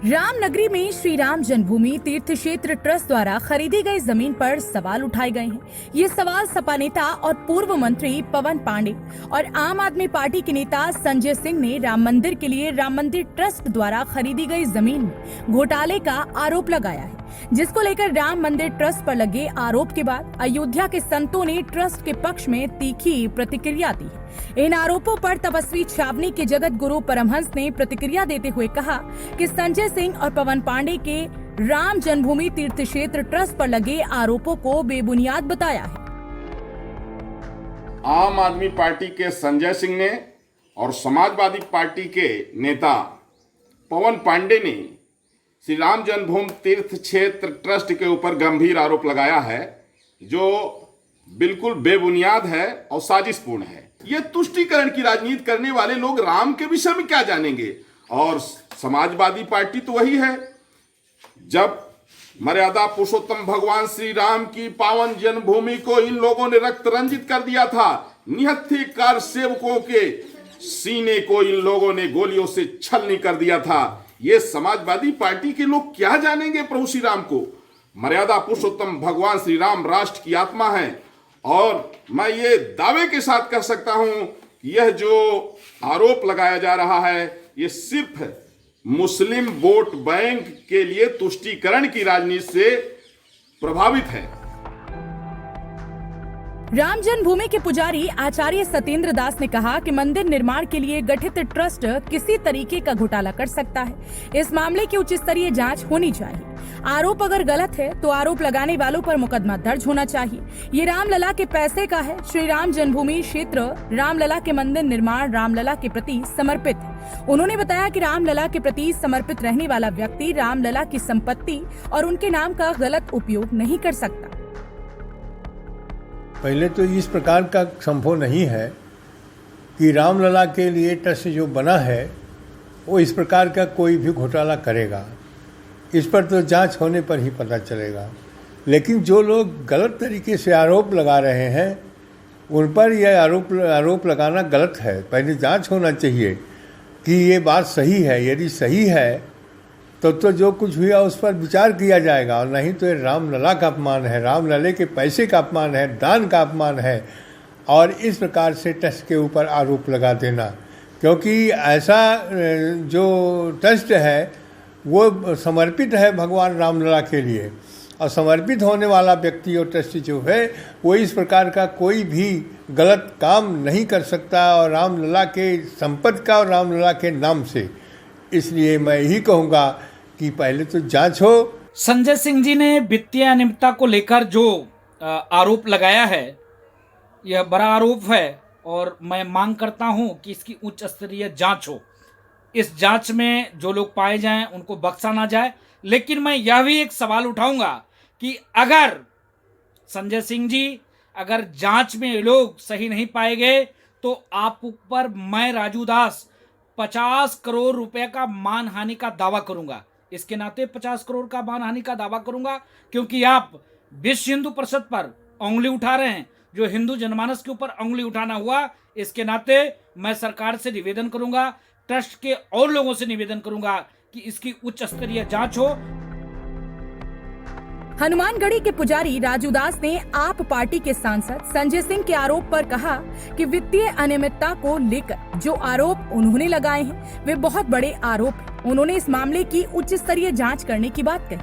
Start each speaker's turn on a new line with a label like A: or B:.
A: रामनगरी में श्री राम जन्मभूमि तीर्थ क्षेत्र ट्रस्ट द्वारा खरीदी गई जमीन पर सवाल उठाए गए हैं। ये सवाल सपा नेता और पूर्व मंत्री पवन पांडे और आम आदमी पार्टी के नेता संजय सिंह ने राम मंदिर के लिए राम मंदिर ट्रस्ट द्वारा खरीदी गई जमीन में घोटाले का आरोप लगाया है, जिसको लेकर राम मंदिर ट्रस्ट पर लगे आरोप के बाद अयोध्या के संतों ने ट्रस्ट के पक्ष में तीखी प्रतिक्रिया दी है। इन आरोपों पर तपस्वी छावनी के जगत गुरु परमहंस ने प्रतिक्रिया देते हुए कहा कि संजय सिंह और पवन पांडे के राम जन्मभूमि तीर्थ क्षेत्र ट्रस्ट पर लगे आरोपों को बेबुनियाद बताया है।
B: आम आदमी पार्टी के संजय सिंह ने और समाजवादी पार्टी के नेता पवन पांडे ने श्री राम जन्मभूमि तीर्थ क्षेत्र ट्रस्ट के ऊपर गंभीर आरोप लगाया है, जो बिल्कुल बेबुनियाद है और साजिशपूर्ण है। ये तुष्टीकरण की राजनीति करने वाले लोग राम के विषय में क्या जानेंगे, और समाजवादी पार्टी तो वही है। जब मर्यादा पुरुषोत्तम भगवान श्री राम की पावन जन्मभूमि को इन लोगों ने रक्त रंजित कर दिया था, निहत्थे कार सेवकों के सीने को इन लोगों ने गोलियों से छलनी कर दिया था। ये समाजवादी पार्टी के लोग क्या जानेंगे प्रभु श्री राम को। मर्यादा पुरुषोत्तम भगवान श्री राम राष्ट्र की आत्मा है, और मैं ये दावे के साथ कह सकता हूं, यह जो आरोप लगाया जा रहा है ये सिर्फ मुस्लिम वोट बैंक के लिए तुष्टीकरण की राजनीति से प्रभावित है।
A: राम जन्मभूमि के पुजारी आचार्य सत्येंद्र दास ने कहा कि मंदिर निर्माण के लिए गठित ट्रस्ट किसी तरीके का घोटाला कर सकता है। इस मामले की उच्च स्तरीय जांच होनी चाहिए। आरोप अगर गलत है तो आरोप लगाने वालों पर मुकदमा दर्ज होना चाहिए। ये रामलला के पैसे का है। श्री राम जन्मभूमि क्षेत्र रामलला के मंदिर निर्माण रामलला के प्रति समर्पित है। उन्होंने बताया कि रामलला के प्रति समर्पित रहने वाला व्यक्ति रामलला की संपत्ति और उनके नाम का गलत उपयोग नहीं कर सकता।
C: पहले तो इस प्रकार का संभव नहीं है कि रामलला के लिए ट्रस्ट जो बना है वो इस प्रकार का कोई भी घोटाला करेगा। इस पर तो जांच होने पर ही पता चलेगा। लेकिन जो लोग गलत तरीके से आरोप लगा रहे हैं उन पर यह आरोप लगाना गलत है। पहले जांच होना चाहिए कि ये बात सही है। यदि सही है तो जो कुछ हुआ उस पर विचार किया जाएगा, और नहीं तो ये रामलला का अपमान है, रामलले के पैसे का अपमान है, दान का अपमान है। और इस प्रकार से ट्रस्ट के ऊपर आरोप लगा देना, क्योंकि ऐसा जो ट्रस्ट है वो समर्पित है भगवान रामलला के लिए, और समर्पित होने वाला व्यक्ति और ट्रस्ट जो है वो इस प्रकार का कोई भी गलत काम नहीं कर सकता, और रामलला के संपत्ति का और रामलला के नाम से। इसलिए मैं यही कहूँगा कि पहले तो जांच हो।
D: संजय सिंह जी ने वित्तीय अनियमितता को लेकर जो आरोप लगाया है यह बड़ा आरोप है, और मैं मांग करता हूं कि इसकी उच्च स्तरीय जांच हो। इस जांच में जो लोग पाए जाएं उनको बख्शा ना जाए। लेकिन मैं यह भी एक सवाल उठाऊंगा कि अगर संजय सिंह जी अगर जांच में लोग सही नहीं पाए गए तो आप ऊपर मैं राजू दास 50 करोड़ रुपए का मानहानि का दावा करूंगा। इसके नाते 50 करोड़ का मानहानि का दावा करूंगा, क्योंकि आप विश्व हिंदू परिषद पर उंगली उठा रहे हैं। जो हिंदू जनमानस के ऊपर उंगली उठाना हुआ, इसके नाते मैं सरकार से निवेदन करूंगा, ट्रस्ट के और लोगों से निवेदन करूंगा कि इसकी उच्च स्तरीय जांच हो।
A: हनुमानगढ़ी के पुजारी राजू दास ने आप पार्टी के सांसद संजय सिंह के आरोप पर कहा कि वित्तीय अनियमितता को लेकर जो आरोप उन्होंने लगाए हैं वे बहुत बड़े आरोप हैं। उन्होंने इस मामले की उच्च स्तरीय जांच करने की बात कही।